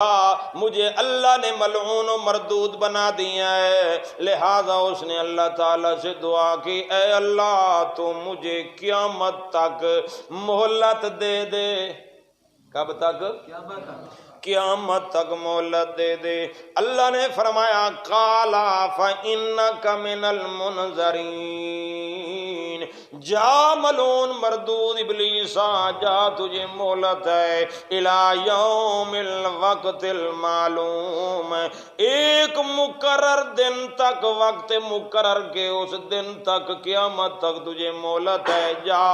مجھے اللہ نے ملعون و مردود بنا دیا ہے، لہذا اس نے اللہ تعالیٰ سے دعا کی، اے اللہ تو مجھے قیامت تک مہلت دے دے۔ کب تک؟ قیامت تک مہلت دے دے۔ اللہ نے فرمایا قالا فَإِنَّكَ مِنَ الْمُنظَرِينَ، جا ملعون مردود ابلیسا، جا تجھے مہلت ہے، الی یوم الوقت المعلوم، ایک مقرر دن تک، وقت مقرر کے اس دن تک، قیامت تک تجھے مہلت ہے، جا۔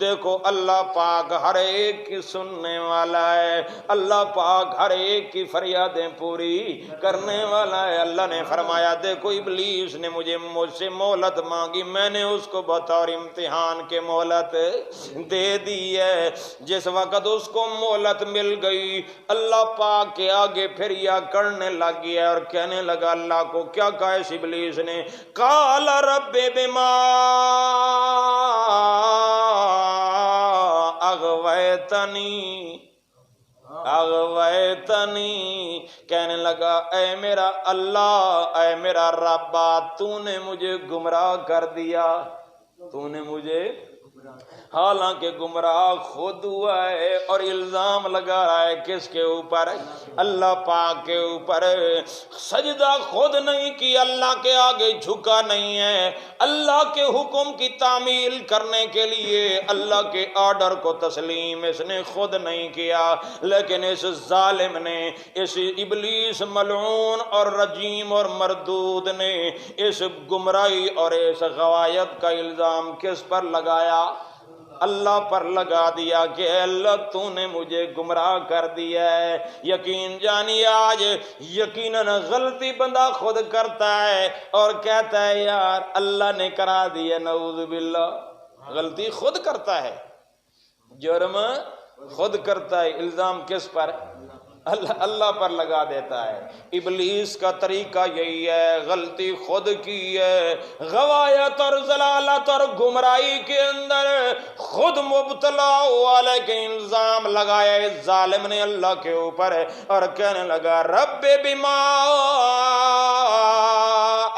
دیکھو اللہ پاک ہر ایک کی سننے والا ہے، اللہ پاک ہر ایک کی فریادیں پوری کرنے والا ہے۔ اللہ نے فرمایا دیکھو ابلیس نے مجھ سے مہلت مانگی، میں نے اس کو بطور امتحان کے مہلت دے دی ہے۔ جس وقت اس کو مہلت مل گئی، اللہ پاک کے آگے پھر یا کرنے لگ گیا اور کہنے لگا، اللہ کو کیا کہا اس ابلیس نے؟ قال رب بما اغویتنی، کہنے لگا اے میرا اللہ، اے میرا رب، تو نے مجھے گمراہ کر دیا، تو نے مجھے، حالانکہ گمراہ خود ہوا ہے اور الزام لگا رہا ہے کس کے اوپر؟ اللہ پاک کے اوپر۔ سجدہ خود نہیں کی، اللہ کے آگے جھکا نہیں ہے، اللہ کے حکم کی تعمیل کرنے کے لیے اللہ کے آرڈر کو تسلیم اس نے خود نہیں کیا، لیکن اس ظالم نے، اس ابلیس ملعون اور رجیم اور مردود نے اس گمراہی اور اس غوایت کا الزام کس پر لگایا؟ اللہ پر لگا دیا کہ اے اللہ تو نے مجھے گمراہ کر دیا ہے۔ یقین جانیے آج یقیناً غلطی بندہ خود کرتا ہے اور کہتا ہے یار اللہ نے کرا دیا، نعوذ باللہ، غلطی خود کرتا ہے، جرم خود کرتا ہے، الزام کس پر؟ اللہ پر لگا دیتا ہے۔ ابلیس کا طریقہ یہی ہے، غلطی خود کی ہے، غوایت اور ضلالت اور گمراہی کے اندر خود مبتلا ہوا، لیکن الزام لگایا اس ظالم نے اللہ کے اوپر اور کہنے لگا رب بما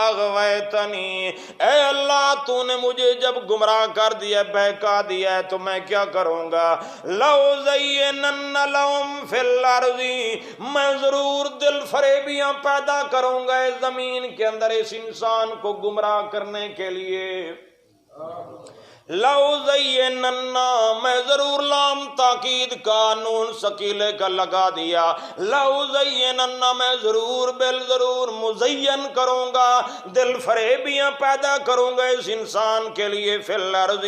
اغویتنی، اے اللہ تو نے مجھے جب گمراہ کر دیا، بہکا دیا ہے تو میں کیا کروں گا؟ لَأُزَيِّنَنَّ لَهُمْ فِي الْأَرْضِ، میں ضرور دل فریبیاں پیدا کروں گا اس زمین کے اندر اس انسان کو گمراہ کرنے کے لیے۔ لَأُزَيِّنَنَّ، میں ضرور لام تاکید کا نون ثقیلے کا لگا دیا، لَأُزَيِّنَنَّ، میں ضرور بالضرور مزین کروں گا، دل فریبیاں پیدا کروں گا اس انسان کے لیے، فی الارض،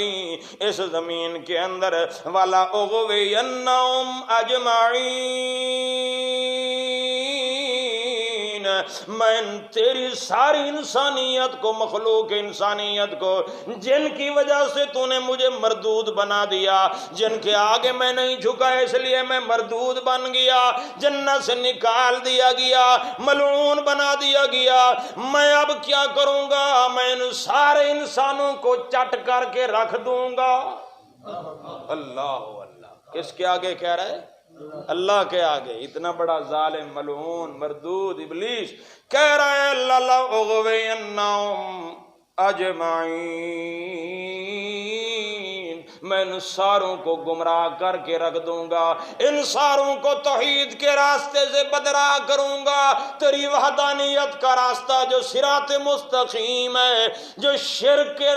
اس زمین کے اندر، وَلَا أُغْوِيَنَّهُمْ أَجْمَعِينَ، میں تیری ساری انسانیت کو، مخلوق انسانیت کو، جن کی وجہ سے تو نے مجھے مردود بنا دیا، جن کے آگے میں نہیں جھکا اس لیے میں مردود بن گیا، جنت سے نکال دیا گیا، ملعون بنا دیا گیا، میں اب کیا کروں گا؟ میں ان سارے انسانوں کو چٹ کر کے رکھ دوں گا۔ اللہ اللہ، کس کے آگے کہہ رہا ہے؟ اللہ کے آگے۔ اتنا بڑا ظالم ملعون مردود ابلیس کہہ رہا ہے لَأُغْوِيَنَّهُمْ أَجْمَعِينَ، میں ان ساروں کو گمراہ کر کے رکھ دوں گا، ان ساروں کو توحید کے راستے سے بدراہ کروں گا، تیری وحدانیت کا راستہ جو صراط مستقیم ہے، جو شرک کے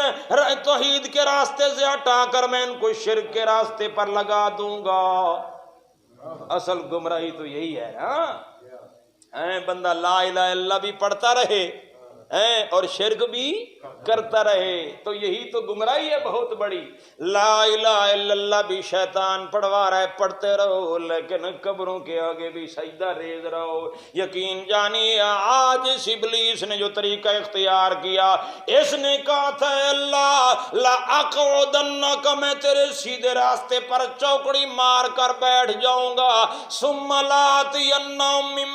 توحید کے راستے سے ہٹا کر میں ان کو شرک کے راستے پر لگا دوں گا۔ اصل گمراہی تو یہی ہے، ہاں، بندہ لا الہ الا اللہ بھی پڑھتا رہے اور شرک بھی کرتا رہے تو یہی تو گمراہی ہے بہت بڑی۔ لا الہ الا اللہ بھی شیطان پڑھوا رہا ہے، پڑھتے رہو، لیکن قبروں کے آگے بھی سجدہ ریز رہو۔ یقین جانیے آج اس ابلیس نے جو طریقہ اختیار کیا، اس نے کہا تھا اے اللہ لَأَقْعُدَنَّكَ، میں تیرے سیدھے راستے پر چوکڑی مار کر بیٹھ جاؤں گا، ثُمَّ لَآتِيَنَّهُم مِّن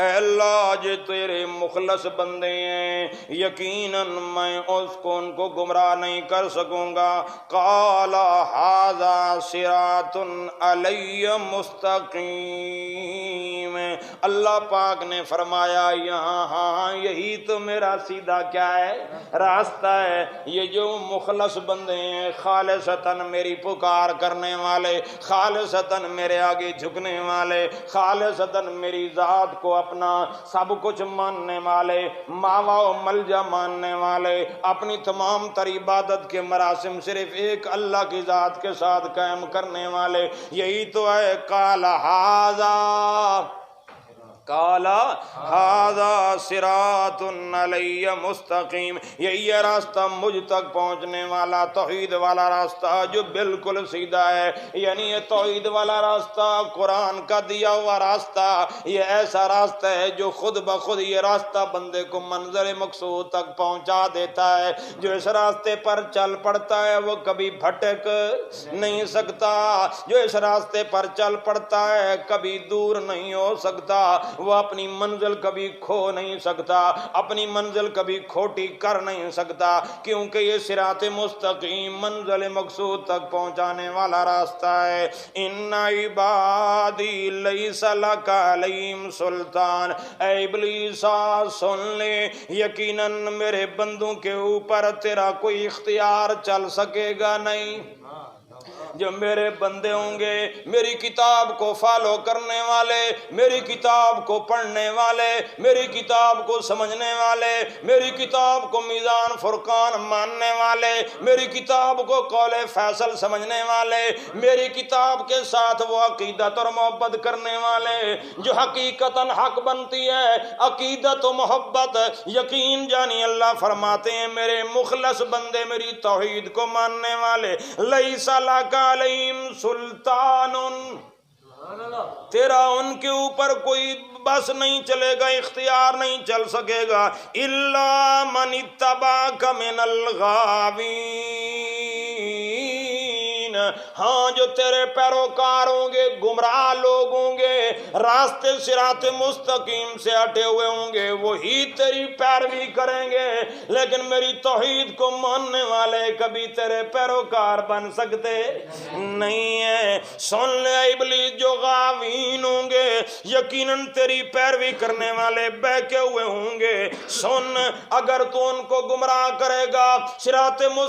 اے اللہ جو تیرے مخلص بندے ہیں یقیناً میں اس کو ان کو گمراہ نہیں کر سکوں گا۔ قال ھذا صراط علی مستقیم، اللہ پاک نے فرمایا یہاں ہاں یہی تو میرا سیدھا کیا ہے راستہ ہے۔ یہ جو مخلص بندے ہیں خالصتاً میری پکار کرنے والے، خالصتاً میرے آگے جھکنے والے، خالصتاً میری ذات کو اپنا سب کچھ ماننے والے، ماوا و ملجا ماننے والے، اپنی تمام تر عبادت کے مراسم صرف ایک اللہ کی ذات کے ساتھ قائم کرنے والے، یہی تو ہے قال ھذا صراط علی مستقیم، یہی ہے راستہ مجھ تک پہنچنے والا، توحید والا راستہ جو بالکل سیدھا ہے۔ یعنی یہ توحید والا راستہ قرآن کا دیا ہوا راستہ، یہ ایسا راستہ ہے جو خود بخود یہ راستہ بندے کو منزل مقصود تک پہنچا دیتا ہے۔ جو اس راستے پر چل پڑتا ہے وہ کبھی بھٹک نہیں سکتا، جو اس راستے پر چل پڑتا ہے کبھی دور نہیں ہو سکتا، وہ اپنی منزل کبھی کھو نہیں سکتا، اپنی منزل کبھی کھوٹی کر نہیں سکتا، کیونکہ یہ صراط مستقیم منزل مقصود تک پہنچانے والا راستہ ہے۔ ان عبادی لیس لک علیہم سلطان، اے ابلیسا سن لے یقیناً میرے بندوں کے اوپر تیرا کوئی اختیار چل سکے گا نہیں۔ جو میرے بندے ہوں گے میری کتاب کو فالو کرنے والے، میری کتاب کو پڑھنے والے، میری کتاب کو سمجھنے والے، میری کتاب کو میزان فرقان ماننے والے، میری کتاب کو قول فیصل سمجھنے والے، میری کتاب کے ساتھ وہ عقیدت اور محبت کرنے والے جو حقیقتاً حق بنتی ہے، عقیدت و محبت یقین جانی اللہ فرماتے ہیں میرے مخلص بندے میری توحید کو ماننے والے، لیس لک علیہم سلطان، تیرا ان کے اوپر کوئی بس نہیں چلے گا، اختیار نہیں چل سکے گا، الا من اتبعک من الغاوین، ہاں جو تیرے پیروکار ہوں گے گمراہ لوگ ہوں گے، راستے صراط مستقیم سے ہٹے ہوئے ہوں گے، وہی تیری پیروی کریں گے، لیکن میری توحید کو ماننے والے کبھی تیرے پیروکار بن سکتے نہیں ہیں۔ سن لے ابلیس جو غاوین ہوں گے یقیناً تیری پیروی کرنے والے بہکے ہوئے ہوں گے، سن اگر تو ان کو گمراہ کرے گا صراط مستقیم